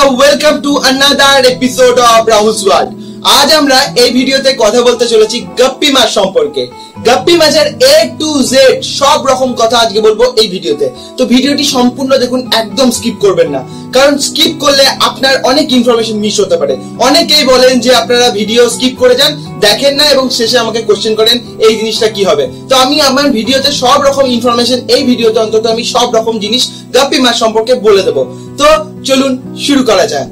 Welcome to another episode of Rahul's world. আজ আমরা এই ভিডিওতে কথা বলতে চলেছি গাপ্পি মাছ সম্পর্কে। গাপ্পি মাছের A to Z সব রকম কথা আজকে বলবো এই ভিডিওতে। তো ভিডিওটি সম্পূর্ণ দেখুন, একদম স্কিপ করবেন না, কারণ স্কিপ করলে আপনার অনেক ইনফরমেশন মিস হতে পারে। অনেকেই বলেন যে আপনারা ভিডিও স্কিপ করে যান, দেখেন না এবং শেষে আমাকে কোশ্চেন করেন এই জিনিসটা কি হবে। তো আমি আমার ভিডিওতে সব রকম ইনফরমেশন, এই ভিডিওতে অন্তত আমি সব রকম জিনিস গাপ্পি মাছ সম্পর্কে বলে দেবো। তো চলুন শুরু করা যাক।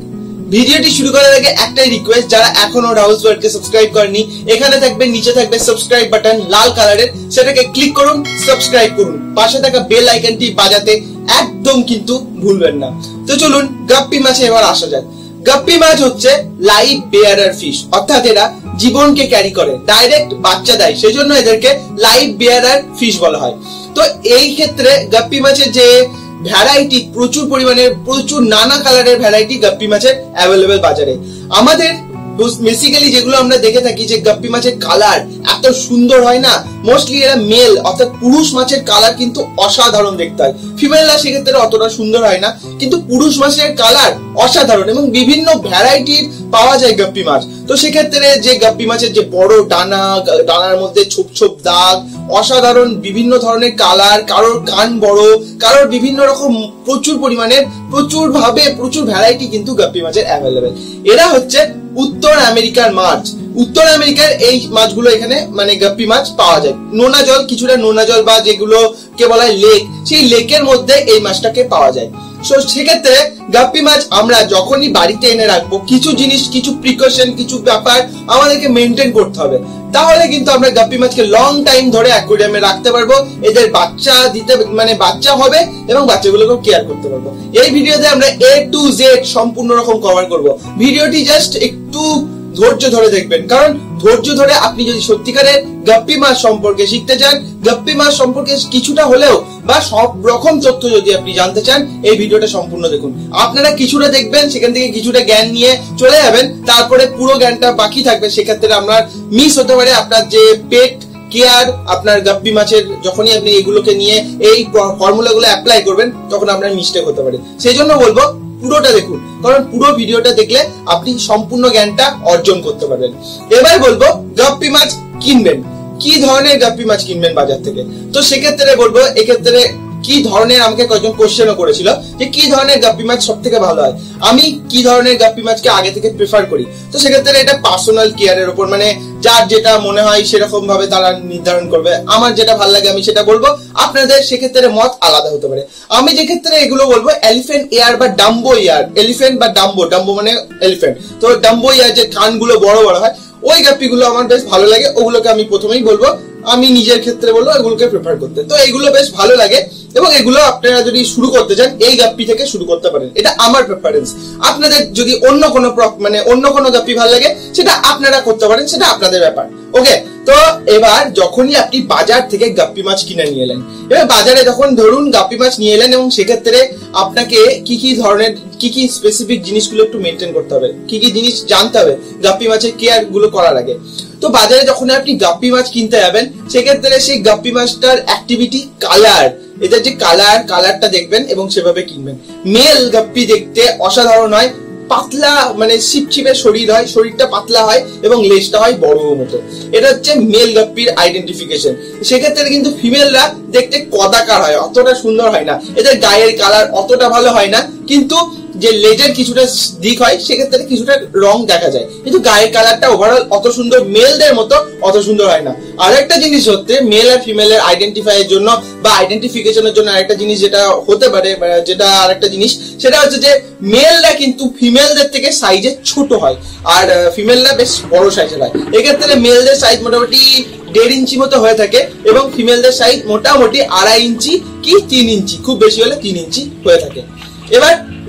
ভিডিওটি শুরু করার আগে একটাই রিকোয়েস্ট, যারা এখনো রাহুলস ওয়ার্ল্ডকে সাবস্ক্রাইব করেনি, এখানে থাকবে, নিচে থাকবে সাবস্ক্রাইব বাটন লাল কালারের, সেটাকে ক্লিক করুন, সাবস্ক্রাইব করুন, পাশে থাকা বেল আইকনটি বাজাতে একদম কিন্তু ভুলবেন না। তো চলুন গাপ্পি মাছে এবার আসা যাক। গাপ্পি মাছ হচ্ছে লাইফ বেয়ারার ফিশ, অর্থাৎ এরা জীবনকে ক্যারি করে, ডাইরেক্ট বাচ্চা দেয়, সেজন্য এদেরকে লাইফ বেয়ারার ফিশ বলা হয়। তো এই ক্ষেত্রে গাপ্পি মাছের যে ভ্যারাইটি, প্রচুর পরিমাণে প্রচুর নানা কালারের ভ্যারাইটি গাপ্পি মাছের অ্যাভেলেবেল বাজারে। আমাদের বেসিক্যালি যেগুলো আমরা দেখে থাকি যে গাপ্পি মাছের কালার এত সুন্দর হয় না, মোস্টলি এরা মেল অর্থাৎ পুরুষ মাছের কালার কিন্তু অসাধারণ দেখতে হয়। ফিমেলরা সেক্ষেত্রে অতটা সুন্দর হয় না, কিন্তু পুরুষ মাছের কালার অসাধারণ এবং বিভিন্ন ভ্যারাইটির পাওয়া যায় গাপ্পি মাছ। তো সেক্ষেত্রে যে গাপ্পি মাছের যে বড় ডানা, ডানার মধ্যে ছোপ ছোপ দাগ, অসাধারণ বিভিন্ন ধরনের কালার, কারোর কান বড়, কারোর বিভিন্ন রকম প্রচুর পরিমাণে প্রচুর ভ্যারাইটি কিন্তু গাপ্পি মাছের অ্যাভেলেবেল। এরা হচ্ছে উত্তর আমেরিকার মাছ। উত্তর আমেরিকার এই মাছগুলো এখানে মানে গাপ্পি মাছ পাওয়া যায়। নোনা জল, কিছুটা নোনা জল বা যেগুলোকে বলা হয় লেক, সেই লেকের মধ্যে এই মাছটাকে পাওয়া যায়। সেক্ষেত্রে গাপ্পি মাছ আমরা যখনই বাড়িতে এনে রাখবো, কিছু জিনিস, কিছু প্রিকশন, কিছু ব্যাপার আমাদেরকে মেনটেন করতে হবে, তাহলে কিন্তু আমরা গাপ্পি মাছকে লং টাইম ধরে অ্যাকুয়ারিয়ামে রাখতে পারবো। এদের বাচ্চা দিতে মানে বাচ্চা হবে এবং বাচ্চাগুলোকে কেয়ার করতে পারবো। এই ভিডিওতে আমরা A to Z সম্পূর্ণ রকম কভার করব। ভিডিওটি জাস্ট একটু ধৈর্য ধরে দেখবেন, কারণ ধৈর্য ধরে আপনি যদি সত্যিকারের গাপ্পি মাছ সম্পর্কে শিখতে চান, গাপ্পি মাছ সম্পর্কে কিছুটা হলেও বা সব রকম তথ্য যদি আপনি জানতে চান, এই ভিডিওটা সম্পূর্ণ দেখুন। আপনারা কিছুটা দেখবেন, সেখান থেকে কিছুটা জ্ঞান নিয়ে চলে যাবেন, তারপরে পুরো জ্ঞানটা বাকি থাকবে। সেক্ষেত্রে আপনার মিস হতে পারে আপনার যে পেট কেয়ার, আপনার গাপ্পি মাছের যখনই আপনি এগুলোকে নিয়ে এই ফর্মুলাগুলো অ্যাপ্লাই করবেন, তখন আপনার মিস্টেক হতে পারে। সেই জন্য বলবো পুরোটা দেখুন, কারণ পুরো ভিডিওটা দেখলে আপনি সম্পূর্ণ জ্ঞানটা অর্জন করতে পারবেন। এবার বলবো গাপ্পি মাছ কিনবেন, কি ধরনের গাপ্পি মাছ কিনবেন বাজার থেকে। তো সেক্ষেত্রে বলবো, এক্ষেত্রে কি ধরনের, আমাকে কয়েকজন কোশ্চেনও করেছিল যে কি ধরনের গাপ্পি মাছ সব থেকে ভালো হয়, আমি কি ধরনের গাপ্পি মাছকে আগে থেকে প্রেফার করি। তো সেক্ষেত্রে এটা পার্সোনাল কেয়ারের উপর, মানে যার যেটা মনে হয় সেরকম ভাবে তারা নির্ধারণ করবে। আমার যেটা ভালো লাগে আমি সেটা বলবো, আপনাদের সেক্ষেত্রে মত আলাদা হতে পারে। আমি যে ক্ষেত্রে এগুলো বলবো, এলিফ্যান্ট ইয়ার বা ডাম্বো ইয়ার, এলিফ্যান্ট বা ডাম্বো, ডাম্বো মানে এলিফ্যান্ট, তো ডাম্বো ইয়ার যে কানগুলো বড় বড় হয়, ওই গাপ্পিগুলো আমার বেশ ভালো লাগে। ওগুলোকে আমি প্রথমেই বলবো, আমি নিজের ক্ষেত্রে বলবো এগুলোকে প্রেফার করতে। তো এগুলো বেশ ভালো লাগে এবং এগুলো আপনারা যদি শুরু করতে চান, এই গাপ্পি থেকে শুরু করতে পারেন, এটা আমার প্রেফারেন্স। আপনাদের যদি অন্য কোনো গাপ্পি ভালো লাগে, সেটা আপনারা করতে পারেন, সেটা আপনাদের ব্যাপার। ওকে, তো এবার যখনই আপনি বাজার থেকে গাপ্পি মাছ কিনে নিয়ে এলেন, এবার বাজারে যখন ধরুন গাপ্পি মাছ নিয়ে এলেন, এবং সেক্ষেত্রে আপনাকে কি ধরনের কি স্পেসিফিক জিনিসগুলো একটু মেনটেন করতে হবে, কি জিনিস জানতে হবে গাপ্পি মাছের কেয়ার গুলো করার আগে। তো বাজারে যখন আপনি গাপ্পি মাছ কিনতে যাবেন, সেক্ষেত্রে সেই গাপ্পি মাছটার অ্যাক্টিভিটি, কালার, এটার যে কালারটা দেখবেন এবং সেভাবে কিনবেন। মেল গাপ্পি দেখতে অসাধারণ হয়, পাতলা মানে ছিপছিপে শরীর হয়, শরীরটা পাতলা হয় এবং লেজটা হয় বড় মতো। এটা হচ্ছে মেল গাপ্পির আইডেন্টিফিকেশন। সেক্ষেত্রে কিন্তু ফিমেলরা দেখতে কদাকার হয়, অতটা সুন্দর হয় না, এদের গায়ের কালার অতটা ভালো হয় না, কিন্তু যে লেজের কিছুটা দিক হয় সেক্ষেত্রে কিছুটা রং দেখা যায়, কিন্তু গায়ের কালারটা ওভারঅল অত সুন্দর মেলদের মতো অত সুন্দর হয় না। আর একটা জিনিস হচ্ছে, মেল আর ফিমেলের আইডেন্টিফাই এর জন্য বা আইডেন্টিফিকেশনের জন্য আরেকটা জিনিস যেটা হতে পারে, যেটা আরেকটা জিনিস, সেটা হচ্ছে যে মেলরা কিন্তু ফিমেলদের থেকে সাইজে ছোট হয় আর ফিমেলরা বেশ বড় সাইজের হয়। এক্ষেত্রে মেলদের সাইজ মোটামুটি 1.5 ইঞ্চি মতো হয়ে থাকে এবং ফিমেলদের সাইজ মোটামুটি 2.5 ইঞ্চি কি 3 ইঞ্চি, খুব বেশি হলে 3 ইঞ্চি হয়ে থাকে।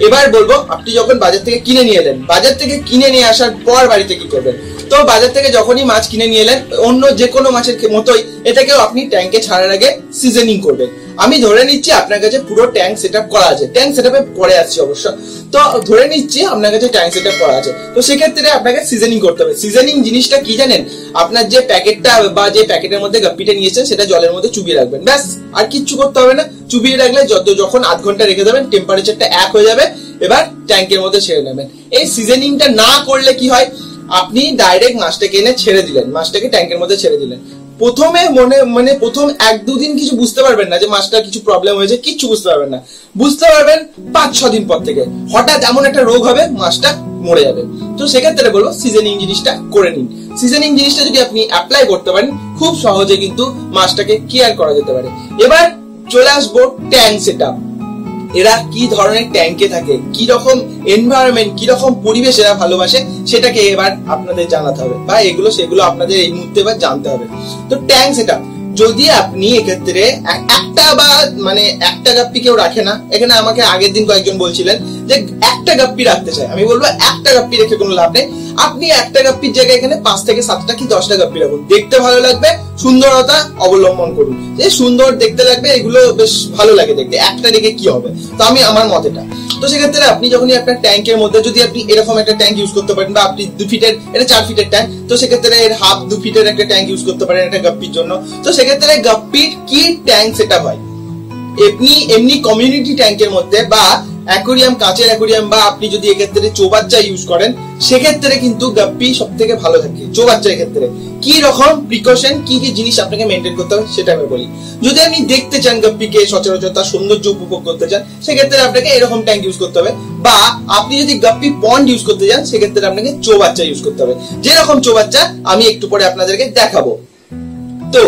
এবার বলবো, আপনি যখন বাজার থেকে কিনে নিয়ে এলেন, বাজার থেকে কিনে নিয়ে আসার পর বাড়িতে কি করবেন। তো বাজার থেকে যখনই মাছ কিনে নিয়ে এলেন, অন্য যে কোনো মাছের মতোই এটাকেও আপনি ট্যাঙ্কে ছাড়ার আগে সিজনিং করবেন। আমি ধরে নিচ্ছি আপনার কাছে পুরো ট্যাঙ্ক সেটআপ করা আছে, ট্যাঙ্ক সেটআপে পরে আসছি অবশ্য, তো ধরে নিচ্ছি আপনার কাছে ট্যাঙ্ক সেটআপ করা আছে। তো সেক্ষেত্রে আপনাকে সিজনিং করতে হবে। সিজনিং জিনিসটা কি জানেন, আপনার যে প্যাকেটটা বা যে প্যাকেটের মধ্যে গাপ্পিটা নিয়েছেন সেটা জলের মধ্যে চুবিয়ে রাখবেন, ব্যাস, আর কিচ্ছু করতে হবে না। চুবিয়ে রাখলে যখন 8 ঘন্টা রেখে দেবেন, টেম্পারেচারটা 1 হয়ে যাবে এবার ট্যাঙ্কের মধ্যে ছেড়ে নেবেন। এই সিজনিংটা না করলে কি হয়, আপনি ডাইরেক্ট মাছটাকে এনে ছেড়ে দিলেন, মাছটাকে ট্যাঙ্কের মধ্যে ছেড়ে দিলেন। প্রথমে মানে প্রথম 1-2 দিন কিছু বুঝতে পারবেন না যে মাছটা কিছু প্রবলেম হয়েছে, কিচ্ছু বুঝতে পারবেন না। বুঝতে পারবেন 5-6 দিন পর থেকে হঠাৎ এমন একটা রোগ হবে, মাছটা মরে যাবে। তো সেক্ষেত্রে বলবো সিজনিং জিনিসটা করে নিন। সিজনিং জিনিসটা যদি আপনি অ্যাপ্লাই করতে পারেন, খুব সহজে কিন্তু মাছটাকে কেয়ার করা যেতে পারে। এবার চলে আসবো ট্যাঙ্ক সেটআপ। এরা কি ধরনের ট্যাঙ্কে থাকে, কি রকম এনভায়রনমেন্ট, কি রকম পরিবেশ এরা ভালোবাসে, সেটাকে এবার আপনাদের জানাতে হবে, বা সেগুলো আপনাদের এই মুহূর্তে এবার জানতে হবে। তো ট্যাঙ্ক সেটআপ, যদি আপনি এক্ষেত্রে একটা গাপ্পি কেউ রাখে না, এখানে আমাকে আগের দিন কয়েকজন বলছিলেন যে একটা গাপ্পি রাখতে চাই, আমি বলবো একটা গাপ্পি রেখে কোনো লাভ নেই। আপনি একটা গাপ্পির জায়গায় এখানে 5 থেকে 7টা কি 10টা গাপ্পি রাখুন, দেখতে ভালো লাগবে, সুন্দরতা অবলম্বন করুন, যে সুন্দর দেখতে লাগবে, এগুলো বেশ ভালো লাগে দেখতে, একটা রেখে কি হবে। তো আমি আমার মতেটা, তো সেক্ষেত্রে আপনি যখনই আপনার ট্যাঙ্কের মধ্যে যদি আপনি এরকম একটা ট্যাঙ্ক ইউজ করতে পারেন, বা আপনি 2 ফিটের, এটা 4 ফিটের ট্যাঙ্ক, তো সেক্ষেত্রে এর হাফ 2 ফিটের একটা ট্যাঙ্ক ইউজ করতে পারেন একটা গাপ্পির জন্য। তো সেক্ষেত্রে গাপ্পির কি ট্যাঙ্ক সেটআপ হয়, এমনি কমিউনিটি ট্যাঙ্কের মধ্যে বা অ্যাকোরিয়াম, কাঁচের অ্যাকোরিয়াম, বা আপনি যদি এক্ষেত্রে চৌবাচ্চা ইউজ করেন, সেক্ষেত্রে কিন্তু গাপ্পি সব থেকে ভালো থাকে। চৌবাচ্চার ক্ষেত্রে কি রকম প্রিকশন, কি কি জিনিস আপনাকে মেনটেন করতে হবে সেটা আমি বলি। যদি আপনি দেখতে চান গাপ্পিকে সচরাচর তার সৌন্দর্য উপভোগ করতে চান, সেক্ষেত্রে আপনাকে এরকম ট্যাঙ্ক ইউজ করতে হবে, বা আপনি যদি গাপ্পি পন্ড ইউজ করতে চান, সেক্ষেত্রে আপনাকে চৌবাচ্চা ইউজ করতে হবে, যেরকম চৌবাচ্চা আমি একটু পরে আপনাদেরকে দেখাবো। তো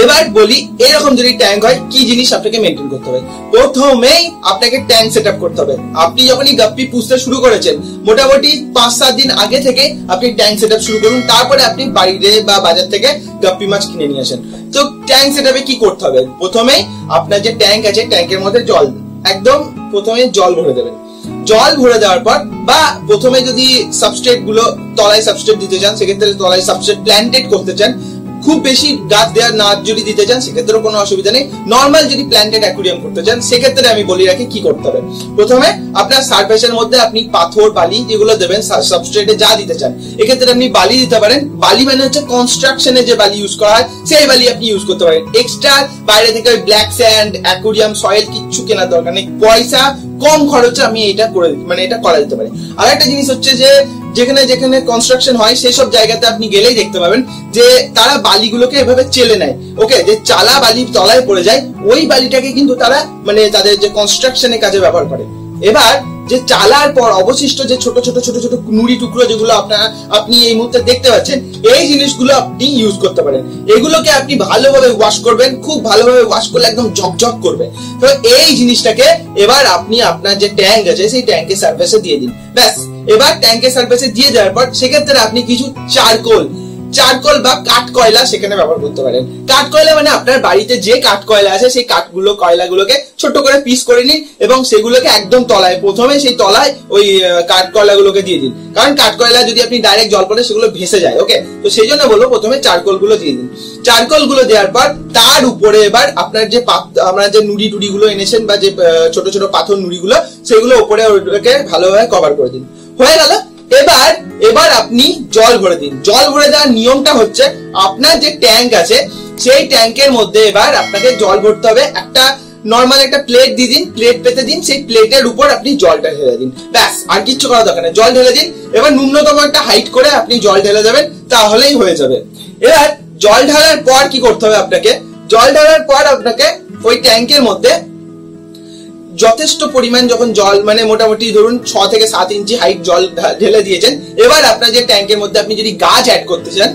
এবার বলি, এরকম যদি ট্যাঙ্ক হয় কি জিনিস আপনাকে মেনটেন করতে হবে। প্রথমেই আপনাকে ট্যাঙ্ক সেটআপ করতে হবে। আপনি যখনই গাপ্পি পুষতে শুরু করেছেন, মোটামুটি 5-7 দিন আগে থেকে আপনি ট্যাঙ্ক সেটআপ শুরু করুন। তারপরে আপনি বাড়িতে বা বাজার থেকে গাপ্পি মাছ কিনে নিয়ে আসেন। তো ট্যাঙ্ক সেটআপে কি করতে হবে, প্রথমেই আপনার যে ট্যাঙ্ক আছে, ট্যাঙ্কের মধ্যে একদম প্রথমে জল ভরে দেবেন। জল ভরে দেওয়ার পর, বা প্রথমে যদি সাবস্ট্রেট গুলো তলায় সাবস্ট্রেট দিতে চান, সেক্ষেত্রে তলায় সাবস্ট্রেট প্ল্যান্টেড করতে চান, খুব বেশি গাছ দেওয়ার না যদি দিতে চান, সেক্ষেত্রে কোনো অসুবিধা নেই। নর্মাল যদি প্ল্যান্টেড অ্যাকুরিয়াম করতে চান, সেক্ষেত্রে আমি বলি রাখি কি করতে হবে। প্রথমে আপনার সারফেসের মধ্যে আপনি পাথর, বালি যেগুলো দেবেন, সাবস্ট্রেটে যা দিতে চান, এক্ষেত্রে আপনি বালি দিতে পারেন। বালি মানে হচ্ছে কনস্ট্রাকশনে যে বালি ইউজ করা হয়, সেই বালি আপনি ইউজ করতে পারেন। এক্সট্রা বাইরে থেকে ব্ল্যাক স্যান্ড, অ্যাকুরিয়াম সয়েল কিচ্ছু কেনার দরকার নেই, পয়সা কম খরচে আমি এটা করে এটা করা যেতে পারে। আর একটা জিনিস হচ্ছে যে যেখানে যেখানে কনস্ট্রাকশন হয়, সেই সব জায়গাতে আপনি গেলেই দেখতে পাবেন যে তারা বালিগুলোকে এভাবে চেলে নেয়। ওকে, যে চালা বালি তলায় পড়ে যায়, ওই বালিটাকে কিন্তু তারা তাদের যে কনস্ট্রাকশনের কাজে ব্যবহার করে। এবার যে চালার পর অবশিষ্ট যে ছোট ছোট নুড়ি টুকরো যেগুলো আপনি এই মুহূর্তে দেখতে পাচ্ছেন, এই জিনিসগুলো আপনি ইউজ করতে পারেন। এগুলোকে আপনি ভালোভাবে ওয়াশ করবেন, খুব ভালোভাবে ওয়াশ করলে একদম ঝকঝক করবে। তো এই জিনিসটাকে এবার আপনি আপনার যে ট্যাঙ্ক আছে, সেই ট্যাঙ্কের সারফেসে দিয়ে দিন। ব্যাস, এবার ট্যাঙ্কের সারফেসে দিয়ে দেওয়ার পর সেক্ষেত্রে আপনি কিছু চারকোল বা কাঠ কয়লা সেখানে ব্যবহার করতে পারেন। কাঠ কয়লা মানে আপনার বাড়িতে যে কাঠ কয়লা আছে, সেই কয়লাগুলোকে ছোট করে পিস করে নিন, এবং সেগুলোকে একদম তলায়, প্রথমে সেই তলায় ওই কাঠ কয়লাগুলোকে দিয়ে দিন। কারণ কাঠ কয়লা যদি আপনি ডাইরেক্ট জল পড়ে, সেগুলো ভেসে যায়। ওকে, তো সেই জন্য বলবো প্রথমে চারকোল গুলো দিয়ে দিন। চারকোল গুলো দেওয়ার পর তার উপরে এবার আপনার যে আমরা যে নুড়ি টুড়ি গুলো এনেছেন, বা যে ছোট ছোট পাথর নুড়ি গুলো, সেগুলো উপরে ওটাকে ভালোভাবে কভার করে দিন। হয়ে গেল। এবার আপনি জল ভরে দিন। জল ভরে দেওয়ার নিয়মটা হচ্ছে, আপনার যে ট্যাঙ্ক আছে, সেই ট্যাঙ্কের মধ্যে এবার আপনাকে জল ভরতে হবে। একটা নর্মাল একটা প্লেট দিয়ে দিন, প্লেট পেতে দিন, সেই প্লেটের উপর আপনি জলটা ঢেলে দিন। ব্যাস, আর কিচ্ছু করার দরকার নেই, জল ঢেলে দিন। এবার ন্যূনতম একটা হাইট করে আপনি জল ঢেলে দেবেন, তাহলেই হয়ে যাবে। এবার জল ঢালার পর কি করতে হবে আপনাকে, জল ঢালার পর আপনাকে ওই ট্যাঙ্কের মধ্যে যথেষ্ট পরিমাণ যখন জল, মোটামুটি ধরুন 6 থেকে 7 ইঞ্চি হাইট জল ঢেলে দিয়েছেন, এবার আপনার যে ট্যাঙ্কের মধ্যে আপনি যদি গাছ অ্যাড করতে চান,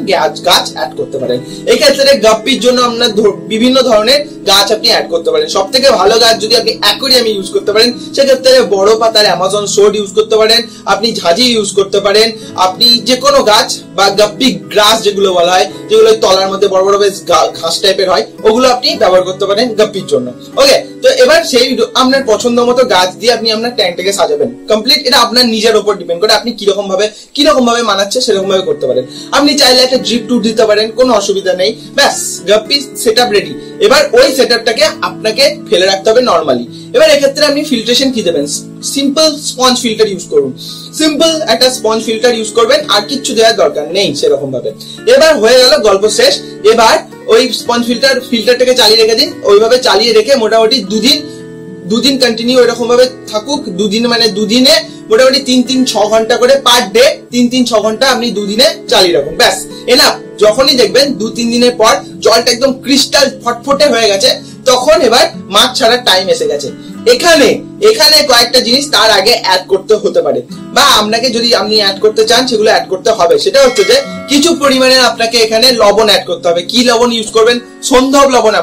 গাছ অ্যাড করতে পারেন। এই ক্ষেত্রে গাপ্পির জন্য আপনার বিভিন্ন ধরনের গাছ আপনি অ্যাড করতে পারেন। সব থেকে ভালো গাছ যদি আপনি অ্যাকোরিয়ামে ইউজ করতে পারেন, সেক্ষেত্রে বড় পাতার অ্যামাজন সোড ইউজ করতে পারেন, আপনি ঝাঁঝি ইউজ করতে পারেন, আপনি যে কোনো গাছ বা গাপ্পি গ্রাস যেগুলো বলা হয়, যেগুলো তলার মধ্যে বড় বড় বেশ ঘাস টাইপের হয়, ওগুলো আপনি ব্যবহার করতে পারেন গাপ্পির জন্য। ওকে, তো এবার সেই আপনার পছন্দ মতো গাছ দিয়ে আপনি আপনার ট্যাঙ্কটাকে সাজাবেন। কমপ্লিট, এটা আপনার নিজের উপর ডিপেন্ড করে, আপনি কিরকম ভাবে মানাচ্ছে সেরকম ভাবে করতে পারেন। আপনি চাইলে একটা ড্রিপ টুর দিতে পারেন, কোনো অসুবিধা নেই। ব্যাস, গাপ্পি সেটআপ রেডি। এবার ওই সেটআপটাকে আপনাকে ফেলে রাখতে হবে নরমালি। এবার এক্ষেত্রে আপনি ফিল্ট্রেশন কি দেবেন, সিম্পল স্পঞ্জ ফিল্টার ইউজ করুন। সিম্পল একটা স্পঞ্জ ফিল্টার ইউজ করবেন, আর কিচ্ছু দেওয়ার দরকার নেই সেরকম ভাবে। এবার হয়ে গেল, গল্প শেষ। এবার ওই স্পঞ্জ ফিল্টারটাকে চালিয়ে রেখে দিন। ওইভাবে চালিয়ে রেখে মোটামুটি দুদিন কন্টিনিউ এরকম ভাবে থাকুক, দুদিনে মোটামুটি 3-6 ঘন্টা করে পার ডে, 3-6 ঘন্টা আপনি দুদিনে চালিয়ে রাখুন, ব্যাস এনাফ। যখনই দেখবেন 2-3 দিনের পর জলটা একদম ক্রিস্টাল ফটফটে হয়ে গেছে, তখন এবার মাছ ছাড়ার টাইম এসে গেছে। এখানে কয়েকটা জিনিস তার আগে অ্যাড করতে হতে পারে, বা আপনাকে যদি আপনি অ্যাড করতে চান সেগুলো অ্যাড করতে হবে। সেটা হচ্ছে যে কিছু পরিমাণে আপনাকে এখানে লবণ অ্যাড করতে হবে। কি লবণ ইউজ করবেন? সন্ধ্যব লবণ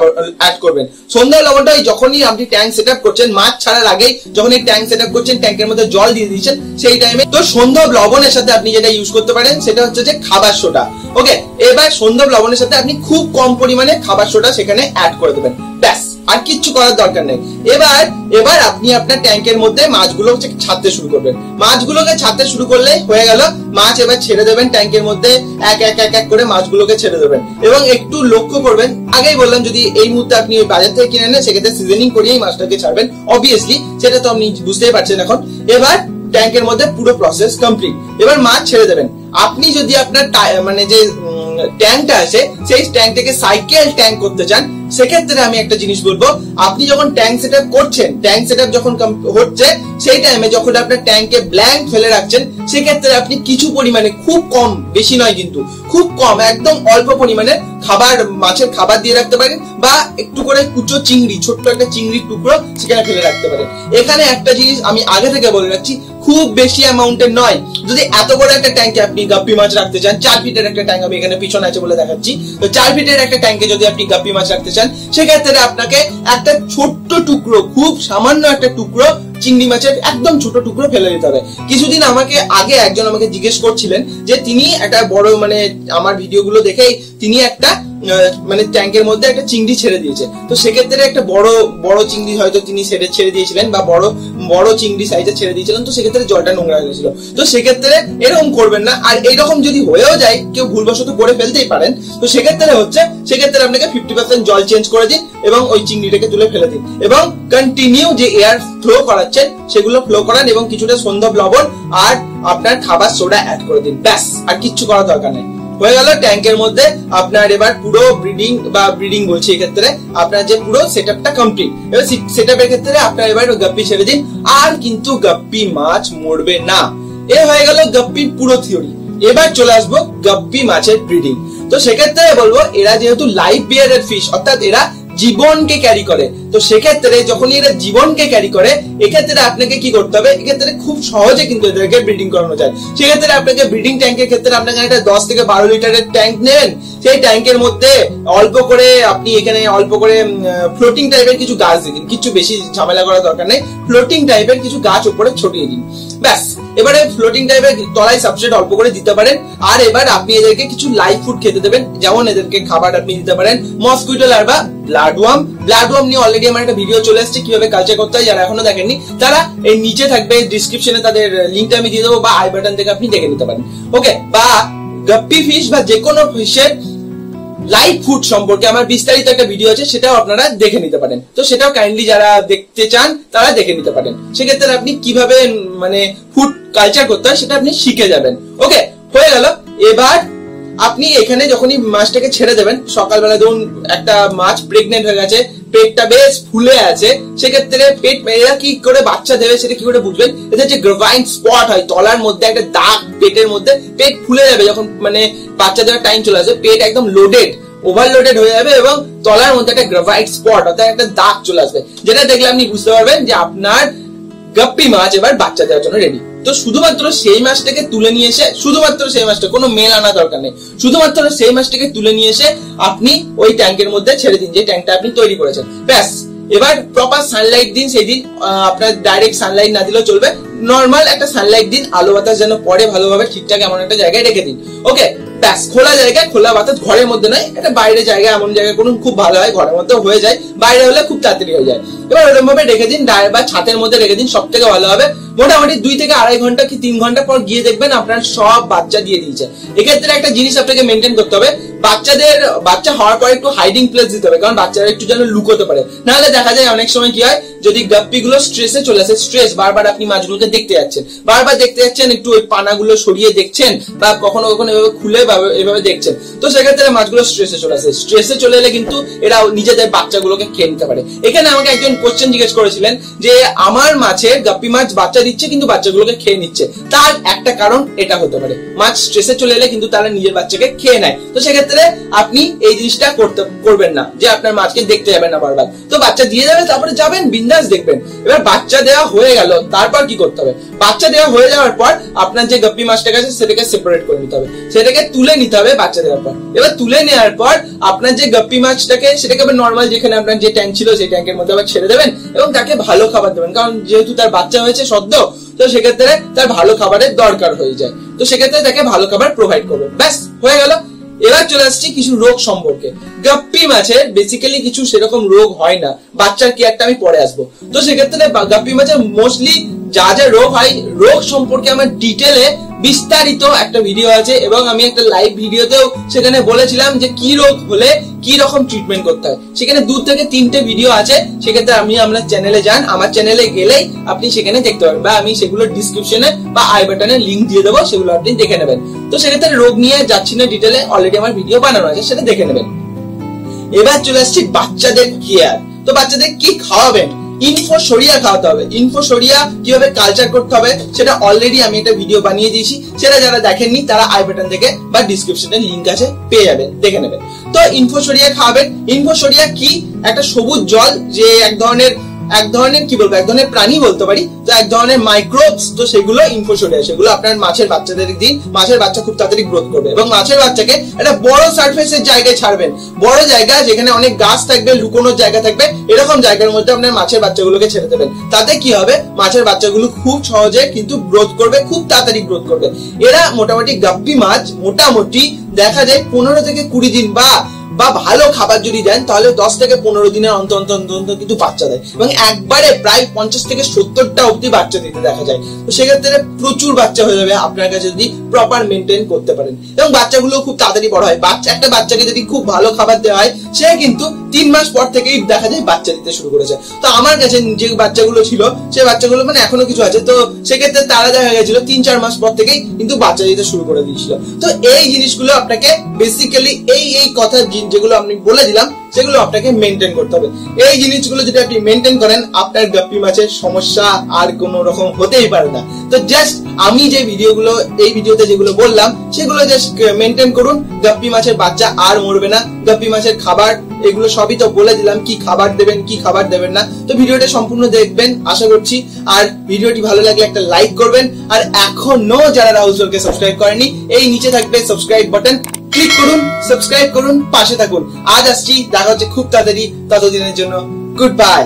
অ্যাড করবেন। সন্ধ্যব লবণটা যখনই আপনি ট্যাঙ্ক সেট আপ করছেন, মাছ ছাড়ার আগেই যখন এই ট্যাঙ্ক সেট আপ করছেন, ট্যাঙ্কের মধ্যে জল দিয়ে দিয়েছেন, সেই টাইমে তো সন্ধ্যব লবণের সাথে আপনি যেটা ইউজ করতে পারেন সেটা হচ্ছে যে খাবার সোডা। ওকে, এবার সন্ধ্যব লবণের সাথে আপনি খুব কম পরিমাণে খাবার সোডা সেখানে অ্যাড করে দেবেন, ব্যাস আর কিচ্ছু করার দরকার নেই। এবার আপনি আপনার ট্যাঙ্কের মধ্যে মাছগুলো ছাড়তে শুরু করবেন। মাছগুলোকে ছাড়তে শুরু করলে হয়ে গেল। মাছ এবার ছেড়ে দেবেন ট্যাঙ্কের মধ্যে, এক এক করে মাছগুলোকে ছেড়ে দেবেন। এবং একটু লক্ষ্য করবেন, আগেই বললাম যদি এই মুহূর্তে আপনি ওই বাজার থেকে কিনে নেন, সেক্ষেত্রে সিজনিং করিয়েই মাছটাকে ছাড়বেন অবভিয়াসলি, সেটা তো আপনি বুঝতেই পারছেন এখন। এবার ট্যাঙ্কের মধ্যে পুরো প্রসেস কমপ্লিট। এবার মাছ ছেড়ে দেবেন। আপনি যদি আপনার যে ট্যাঙ্কটা আছে সেই ট্যাঙ্কটাকে সাইকেল ট্যাঙ্ক করতে চান, সেক্ষেত্রে আমি একটা জিনিস বলবো, আপনি যখন ট্যাঙ্ক সেটআপ করছেন, ট্যাঙ্ক সেটআপ যখন হচ্ছে, সেই টাইমে যখন আপনার ট্যাঙ্কে ব্ল্যাঙ্ক ফেলে রাখছেন, সেক্ষেত্রে আপনি কিছু পরিমাণে, খুব কম, বেশি নয় কিন্তু, খুব কম, একদম অল্প পরিমাণে মাছের খাবার দিয়ে রাখতে পারেন, বা একটু করে কুচো চিংড়ি, ছোট্ট একটা চিংড়ির টুকরো সেখানে ফেলে রাখতে পারেন। এখানে একটা জিনিস আমি আগে থেকে বলে রাখছি, খুব বেশি অ্যামাউন্টের নয়। যদি এত বড় একটা ট্যাঙ্কে আপনি গাপ্পি মাছ রাখতে চান, 4 ফিটের একটা ট্যাঙ্ক আমি এখানে পিছনে আছে বলে দেখাচ্ছি, তো 4 ফিটের একটা ট্যাঙ্কে যদি আপনি গাপ্পি মাছ রাখতে চান, সেক্ষেত্রে আপনাকে একটা ছোট্ট টুকরো, খুব সামান্য একটা টুকরো চিংড়ি মাছের একদম ছোট টুকরো ফেলে দিতে হবে। কিছুদিন আগে একজন আমাকে জিজ্ঞেস করছিলেন যে তিনি একটা বড়, আমার ভিডিওগুলো দেখেই তিনি একটা ট্যাঙ্কের মধ্যে একটা চিংড়ি ছেড়ে দিয়েছে। তো সেক্ষেত্রে একটা বড় চিংড়ি হয়তো তিনি ছেড়ে দিয়েছিলেন, বা বড় চিংড়ি সাইজে ছেড়ে দিয়েছিলেন, তো সেক্ষেত্রে জলটা নোংরা হয়ে গেছিল। তো সেক্ষেত্রে এরকম করবেন না। আর এইরকম যদি হয়েও যায়, কেউ ভুলবশত করে ফেলতেই পারেন, তো সেক্ষেত্রে আপনাকে 50% জল চেঞ্জ করে দিন এবং ওই চিংড়িটাকে তুলে ফেলে দিন, এবং কন্টিনিউ যে এয়ার ফ্লো করাচ্ছেন সেগুলো ফ্লো করান, এবং কিছুটা সন্ধ্যব লবণ আর আপনার খাবার সোডা অ্যাড করে দিন, ব্যাস আর কিচ্ছু করার দরকার নেই। হয়ে গেল ট্যাঙ্কের মধ্যে আপনার এবার পুরো ব্রিডিং বলছি, এক্ষেত্রে আপনার যে পুরো সেটআপটা কমপ্লিট। এবার সেটআপের ক্ষেত্রে আপনার এবার গাপ্পি ছেড়ে দিন, আর কিন্তু গাপ্পি মাছ মরবে না। এ হয়ে গেল গাপ্পির পুরো থিওরি। এবার চলে আসবো গাপ্পি মাছের ব্রিডিং। তো সেক্ষেত্রে বলবো, এরা যেহেতু লাইফ বিয়ারের ফিশ, অর্থাৎ এরা জীবনকে ক্যারি করে, তো সেক্ষেত্রে যখনই এরা জীবনকে ক্যারি করে, এক্ষেত্রে আপনাকে কি করতে হবে? এক্ষেত্রে খুব সহজে কিন্তু এদেরকে ব্রিডিং করানো যায়। সেক্ষেত্রে আপনাকে ব্রিডিং ট্যাঙ্কের ক্ষেত্রে আপনাকে একটা 10 থেকে 12 লিটারের ট্যাঙ্ক নেবেন। সেই ট্যাঙ্কের মধ্যে অল্প করে ফ্লোটিং টাইপের কিছু গাছ দিন, কিছু বেশি ঝামেলা করার দরকার নেই, ফ্লোটিং টাইপের কিছু গাছ উপরে ছড়িয়ে দিন, ব্যাস। এবারে ফ্লোটিং টাইপের তলায় সাবস্ট্রেট অল্প করে দিতে পারেন। আর এবার আপনি এদেরকে কিছু লাইভ ফুড খেতে দেবেন, যেমন এদেরকে খাবার আপনি দিতে পারেন মসকুইটো লার্ভা, ব্লাডওয়ার্ম নিয়ে অলরেডি আমার একটা ভিডিও চলে এসেছে কিভাবে কালচার করতে হয়। যারা এখনো দেখেননি তারা এই নিচে থাকবে ডিসক্রিপশনে, তাদের লিঙ্কটা আমি দিয়ে দেবো, বা আই বাটন থেকে আপনি দেখে নিতে পারেন। ওকে, বা গাপ্পি ফিশ বা যে কোনো ফিশের লাইভ ফুড সম্পর্কে আমার বিস্তারিত একটা ভিডিও আছে, সেটাও আপনারা দেখে নিতে পারেন। তো সেটাও কাইন্ডলি যারা দেখতে চান তারা দেখে নিতে পারেন। সেক্ষেত্রে আপনি কিভাবে ফুড কালচার করতে হয় সেটা আপনি শিখে যাবেন। ওকে, হয়ে গেল। এবার আপনি এখানে যখনই মাছটাকে ছেড়ে দেবেন, সকালবেলা ধরুন একটা মাছ প্রেগনেন্ট হয়ে গেছে, পেটটা বেশ ফুলে আছে, সেক্ষেত্রে এরা কি করে বাচ্চা দেবে সেটা কি করে বুঝবেন? এদের যে গ্রাভাইন স্পট হয় তলার মধ্যে, একটা দাগ পেটের মধ্যে, পেট ফুলে যাবে যখন বাচ্চা দেওয়ার টাইম চলে আসবে, পেট একদম ওভারলোডেড হয়ে যাবে, এবং তলার মধ্যে একটা গ্রাভাইট স্পট অর্থাৎ একটা দাগ চলে আসবে, যেটা দেখলে আপনি বুঝতে পারবেন যে আপনার গাপ্পি মাছ এবার বাচ্চা দেওয়ার জন্য রেডি। তো শুধুমাত্র সেই মাছটাকে তুলে নিয়ে এসে, কোনো মেল আনা দরকার নেই, শুধুমাত্র সেই মাছটাকে তুলে নিয়ে এসে আপনি ওই ট্যাঙ্কের মধ্যে ছেড়ে দিন, যে ট্যাঙ্কটা আপনি তৈরি করেছেন, ব্যাস। এবার প্রপার সানলাইট দিন, সেই দিন আপনার ডাইরেক্ট সানলাইট না দিলেও চলবে, নর্মাল একটা সানলাইট দিন, আলো বাতাস যেন পড়ে ভালোভাবে, ঠিকঠাক এমন একটা জায়গায় রেখে দিন। ওকে, ব্যাস। খোলা জায়গায়, খোলা বাতাস, ঘরের মধ্যে নয়, এটা বাইরে জায়গা, এমন জায়গায় করুন খুব ভালো হয়, ঘরের মধ্যে হয়ে যায়, বাইরে হলে খুব তাড়াতাড়ি হয়ে যায়। এবার ওরকম ভাবে রেখে দিন, বা ছাদের মধ্যে রেখে দিন, সব থেকে ভালো হবে। মোটামুটি 2 থেকে 2.5 ঘন্টা কি 3 ঘন্টা পর গিয়ে দেখবেন আপনার সব বাচ্চা দিয়ে দিয়েছে। এক্ষেত্রে একটা জিনিস আপনাকে মেনটেন করতে হবে, বাচ্চা হওয়ার পর একটু হাইডিং প্লেস দিতে হবে, কারণ বাচ্চারা একটু যেন লুকোতে পারে। নাহলে দেখা যায় অনেক সময় কি হয়, যদি গাপ্পি গুলো স্ট্রেসে চলে আসে, বারবার আপনি মাছগুলোকে দেখতে যাচ্ছেন, একটু ওই পানাগুলো সরিয়ে দেখছেন, বা কখনো কখনো এভাবে খুলে এভাবে দেখছেন, তো সেক্ষেত্রে মাছগুলো স্ট্রেসে চলে আসে। স্ট্রেসে চলে এলে কিন্তু এরা নিজেদের বাচ্চাগুলোকে খেয়ে নিতে পারে। এখানে আমাকে একজন কোশ্চেন জিজ্ঞেস করেছিলেন যে আমার মাছের গাপ্পি মাছ বাচ্চা দিচ্ছে কিন্তু বাচ্চাগুলোকে খেয়ে নিচ্ছে, তার একটা কারণ এটা হতে পারে, মাছ স্ট্রেসে চলে এলে কিন্তু তারা নিজের বাচ্চাকে খেয়ে নেয়। তো সেক্ষেত্রে আপনি এই জিনিসটা করবেন না যে আপনার মাছকে দেখতে যাবেন না বারবার, তো বাচ্চা দিয়ে যাবে তারপরে যাবেন বিন্দাস দেখবেন। এবার বাচ্চা দেওয়া হয়ে গেল, তারপর কি করতে হবে? বাচ্চা দেওয়া হয়ে যাওয়ার পর আপনার যে গাপ্পি মাছটাকে আছে সেটাকে সেপারেট করে নিতে হবে, সেটাকে তুলে নিতে হবে বাচ্চা দেওয়ার পর। এবার তুলে নেওয়ার পর আপনার যে গাপ্পি মাছটাকে সেটাকে আবার নর্মাল যেখানে আপনার যে ট্যাঙ্ক ছিল সেই ট্যাঙ্কের মধ্যে আবার ছেড়ে দেবেন এবং তাকে ভালো খাবার দেবেন, কারণ যেহেতু তার বাচ্চা হয়েছে সদ্য, তো সেক্ষেত্রে তার ভালো খাবারের দরকার হয়ে যায়, তো সেক্ষেত্রে তাকে ভালো খাবার প্রোভাইড করবেন। ব্যাস হয়ে গেল। এবার চলে আসছি কিছু রোগ সম্পর্কে। গাপ্পি মাছের বেসিক্যালি কিছু সেরকম রোগ হয় না, বাচ্চার কি একটা আমি পরে আসবো। তো সেক্ষেত্রে গাপ্পি মাছের মোস্টলি যা যা রোগ হয়, রোগ সম্পর্কে আমার ডিটেলে বিস্তারিত একটা ভিডিও আছে এবং আমি একটা লাইভ ভিডিওতেও সেখানে বলেছিলাম যে কি রোগ হলে কি রকম ট্রিটমেন্ট করতে হয়। সেখানে 2 থেকে 3টে ভিডিও আছে, সেক্ষেত্রে আপনি আপনার চ্যানেলে যান, আমার চ্যানেলে গেলেই আপনি সেখানে দেখতে পাবেন, বা আমি সেগুলো ডিসক্রিপশনে বা আই বাটনে লিংক দিয়ে দেবো, সেগুলো আপনি দেখে নেবেন। তো সেক্ষেত্রে রোগ নিয়ে যাচ্ছি না ডিটেলে, অলরেডি আমার ভিডিও বানানো আছে, সেটা দেখে নেবেন। এবার চলে আসছি বাচ্চাদের কেয়ার। তো বাচ্চাদের কি খাওয়াবেন? ইনফোসরিয়া খাওয়াতে হবে। ইনফোসরিয়া কিভাবে কালচার করতে হবে সেটা অলরেডি আমি একটা ভিডিও বানিয়ে দিয়েছি, সেটা যারা দেখেননি তারা আই বাটন থেকে বা ডিসক্রিপশনে লিংক আছে পেয়ে যাবেন, দেখে নেবেন। তো ইনফোসরিয়া খাওয়াবেন। ইনফোসরিয়া কি? একটা সবুজ জল, যে এক ধরনের কি বলবো, এক ধরনের প্রাণী বলতে পারি, তো এক ধরনের মাইক্রোবস, তো সেগুলো ইনফোসরিয়া, সেগুলো আপনার মাছের বাচ্চাদের দিন, মাছের বাচ্চা খুব তাড়াতাড়ি গ্রোথ করবে। এবং মাছের বাচ্চাকে একটা বড় সারফেসের জায়গায় ছাড়বেন, বড় জায়গা যেখানে অনেক গাছ থাকবে, লুকোনোর জায়গা থাকবে, এরকম জায়গার মধ্যে আপনার মাছের বাচ্চাগুলোকে ছেড়ে দেবেন। তাতে কি হবে? মাছের বাচ্চাগুলো খুব সহজে কিন্তু গ্রোথ করবে, খুব তাড়াতাড়ি গ্রোথ করবে। এরা মোটামুটি গাপ্পি মাছ মোটামুটি দেখা যায় 15 থেকে 20 দিন বা ভালো খাবার যদি দেন তাহলে 10 থেকে 15 দিনের অন্তর কিন্তু বাচ্চা দেয়, এবং একবারে প্রায় 50 থেকে 70টা অব্দি বাচ্চা দিতে দেখা যায়। তো সেক্ষেত্রে প্রচুর বাচ্চা হয়ে যাবে আপনার কাছে যদি প্রপার মেনটেন করতে পারেন, এবং বাচ্চাগুলো খুব তাড়াতাড়ি বড় হয়। একটা বাচ্চাকে যদি খুব ভালো খাবার দেওয়া হয়, সে কিন্তু 3 মাস পর থেকেই দেখা যায় বাচ্চা দিতে শুরু করেছে। তো আমার কাছে যে বাচ্চাগুলো ছিল, সেই বাচ্চাগুলো মানে এখনো কিছু আছে, তো সেক্ষেত্রে তারা দেখা গেছিল 3-4 মাস পর থেকেই কিন্তু বাচ্চা দিতে শুরু করে দিয়েছিল। তো এই জিনিসগুলো আপনাকে বেসিক্যালি এই কথা যেগুলো আমি বলে দিলাম সেগুলো আপনাকে মেনটেন করতে হবে। এই জিনিসগুলো যদি আপনি মেনটেন করেন, আপনার গাপ্পি মাছের সমস্যা আর কোন রকম হতেই পারে না। তো জাস্ট আমি যে এই ভিডিওতে যেগুলো বললাম সেগুলো জাস্ট মেনটেন করুন, গাপ্পি মাছের বাচ্চা আর মরবে না। গাপ্পি মাছের খাবার এগুলো সবই তো বলে দিলাম, কি খাবার দেবেন কি খাবার দেবেন না। তো ভিডিওটা সম্পূর্ণ দেখবেন আশা করছি, আর ভিডিওটি ভালো লাগলে একটা লাইক করবেন, আর এখনো যারা রাহুল সোলকে সাবস্ক্রাইব করেনি, এই নিচে থাকবে সাবস্ক্রাইব বাটন, ক্লিক করুন, সাবস্ক্রাইব করুন, পাশে থাকুন। আজ আসছি, দেখা হচ্ছে খুব তাড়াতাড়ি, ততদিনের জন্য গুড বাই।